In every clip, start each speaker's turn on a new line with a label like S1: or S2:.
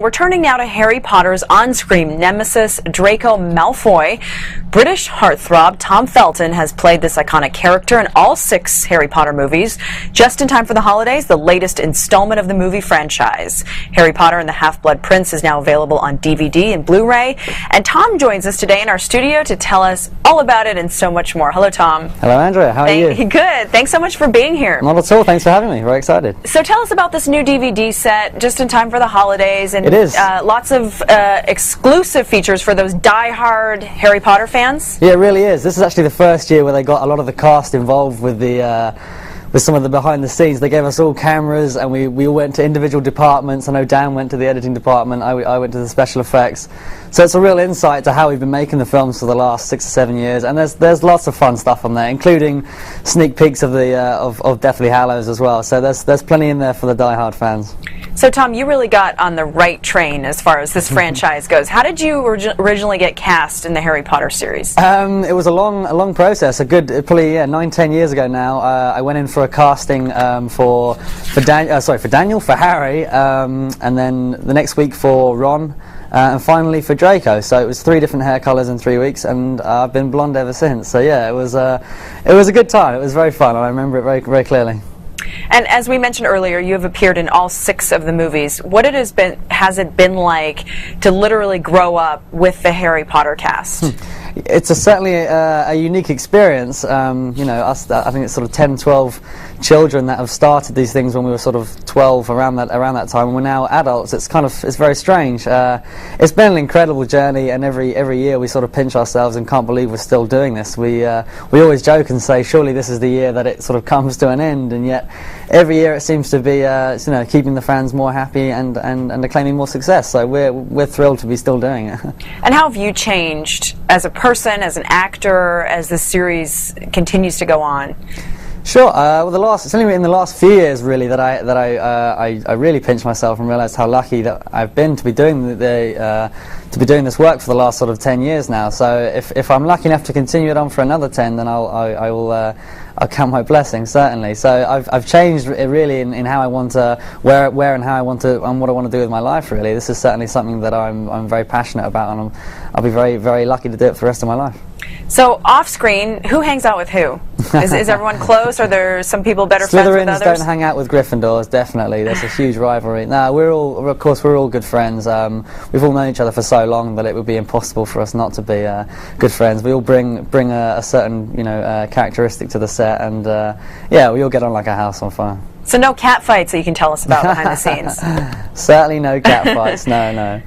S1: We're turning now to Harry Potter's on-screen nemesis, Draco Malfoy. British heartthrob Tom Felton has played this iconic character in all 6 Harry Potter movies. Just in time for the holidays, the latest installment of the movie franchise. Harry Potter and the Half-Blood Prince is now available on DVD and Blu-ray. And Tom joins us today in our studio to tell us all about it and so much more. Hello, Tom.
S2: Hello, Andrea. How are you?
S1: Good. Thanks so much for being here.
S2: Not at all. Thanks for having me. Very excited.
S1: So tell us about this new DVD set, just in time for the holidays. And
S2: it is.
S1: Lots of exclusive features for those die-hard Harry Potter fans.
S2: Yeah, it really is. This is actually the first year where they got a lot of the cast involved with the with some of the behind the scenes. They gave us all cameras and we all went to individual departments. I know Dan went to the editing department, I went to the special effects. So it's a real insight to how we've been making the films for the last 6 or 7 years, and there's lots of fun stuff on there, including sneak peeks of the of Deathly Hallows as well. So there's plenty in there for the die-hard fans.
S1: So Tom, you really got on the right train as far as this franchise goes. How did you originally get cast in the Harry Potter series?
S2: It was a long process. Probably 9-10 years ago now. I went in for a casting for Daniel, for Harry, and then the next week for Ron. And finally for Draco. So it was 3 different hair colours in 3 weeks, and I've been blonde ever since. So yeah, it was a good time. It was very fun, and I remember it very, very clearly.
S1: And as we mentioned earlier, you have appeared in all 6 of the movies. What has it been like to literally grow up with the Harry Potter cast?
S2: It's certainly a unique experience. You know, I think it's sort of 10, 12 children that have started these things when we were sort of 12, around that time, and we're now adults. It's very strange. It's been an incredible journey, and every year we sort of pinch ourselves and can't believe we're still doing this. We always joke and say, surely this is the year that it sort of comes to an end, and yet every year it seems to be keeping the fans more happy and acclaiming more success. So we're thrilled to be still doing it.
S1: And how have you changed as a person, as an actor, as the series continues to go on?
S2: Sure. It's only in the last few years really that I really pinched myself and realised how lucky that I've been to be doing this work for the last sort of 10 years now. So if I'm lucky enough to continue it on for another 10, then I'll count my blessings, certainly. So I've changed it really in how I want to where and how I want to and what I want to do with my life. Really, this is certainly something that I'm very passionate about, and I'll be very, very lucky to do it for the rest of my life.
S1: So off screen, who hangs out with who? Is everyone close? Are there some people better friends with others?
S2: Slytherins don't hang out with Gryffindors, definitely. There's a huge rivalry. No, we're all good friends. We've all known each other for so long that it would be impossible for us not to be good friends. We all bring a certain characteristic to the set, and we all get on like a house on fire.
S1: So no cat fights that you can tell us about behind the scenes?
S2: Certainly no cat fights. No.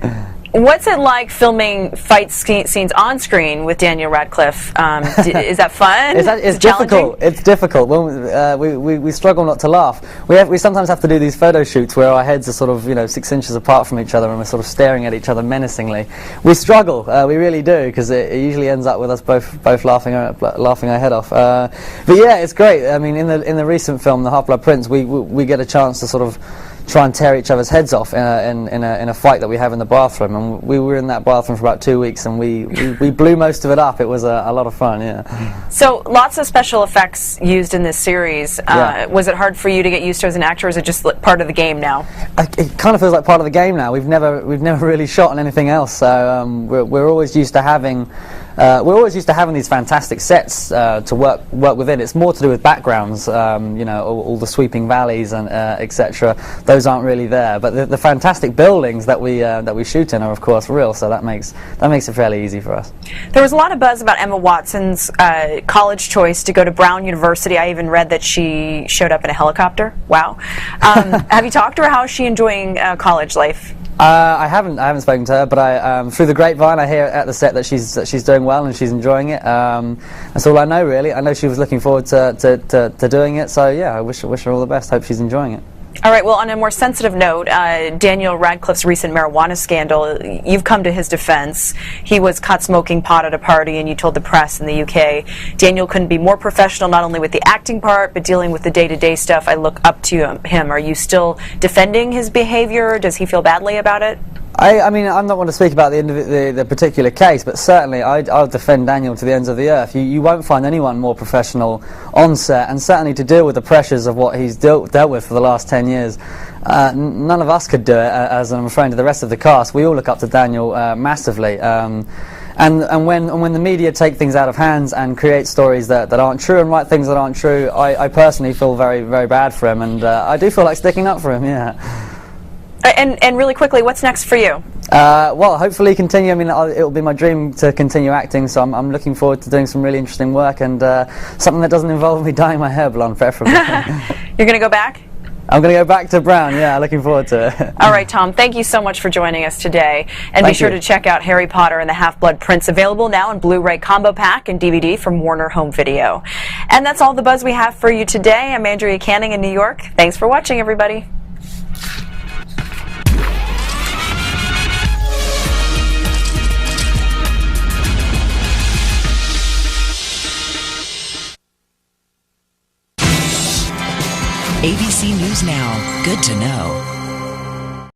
S1: What's it like filming fight scenes on screen with Daniel Radcliffe? Is that fun?
S2: It's difficult. It's difficult. We struggle not to laugh. We sometimes have to do these photo shoots where our heads are sort of 6 inches apart from each other and we're sort of staring at each other menacingly. We struggle. We really do, because it usually ends up with us both laughing our head off. But yeah, it's great. I mean, in the recent film, The Half-Blood Prince, we get a chance to sort of try and tear each other's heads off in a fight that we have in the bathroom, and we were in that bathroom for about 2 weeks, and we blew most of it up. It was a lot of fun. Yeah.
S1: So lots of special effects used in this series.
S2: Yeah.
S1: Was it hard for you to get used to as an actor, or is it just part of the game now?
S2: It kind of feels like part of the game now. We've never really shot on anything else, so we're always used to having. These fantastic sets to work within. It's more to do with backgrounds, all the sweeping valleys and etc. Those aren't really there, but the fantastic buildings that we shoot in are of course real. So that makes it fairly easy for us.
S1: There was a lot of buzz about Emma Watson's college choice to go to Brown University. I even read that she showed up in a helicopter. Wow. Have you talked to her? How is she enjoying college life?
S2: I haven't spoken to her, but I through the grapevine I hear at the set that she's doing well and she's enjoying it. That's all I know really. I know she was looking forward to doing it, so yeah, I wish her all the best. Hope she's enjoying it.
S1: All right, well, on a more sensitive note, Daniel Radcliffe's recent marijuana scandal, you've come to his defense. He was caught smoking pot at a party, and you told the press in the UK, Daniel couldn't be more professional, not only with the acting part, but dealing with the day-to-day stuff. I look up to him. Are you still defending his behavior? Does he feel badly about it?
S2: I mean, I'm not going to speak about the particular case, but certainly I'll defend Daniel to the ends of the earth. You won't find anyone more professional on set, and certainly to deal with the pressures of what he's dealt with for the last 10 years. None of us could do it, as I'm referring to the rest of the cast. We all look up to Daniel massively. And when the media take things out of hands and create stories that aren't true and write things that aren't true, I personally feel very, very bad for him, and I do feel like sticking up for him, yeah.
S1: And really quickly, what's next for you?
S2: Well, hopefully continue. I mean, it'll be my dream to continue acting, so I'm looking forward to doing some really interesting work, and something that doesn't involve me dyeing my hair blonde, preferably.
S1: You're going to go back?
S2: I'm going to go back to brown, yeah, looking forward to it.
S1: All right, Tom, thank you so much for joining us today. And be sure to check out Harry Potter and the Half-Blood Prince, available now in Blu-ray Combo Pack and DVD from Warner Home Video. And that's all the buzz we have for you today. I'm Andrea Canning in New York. Thanks for watching, everybody.
S3: ABC News Now. Good to know.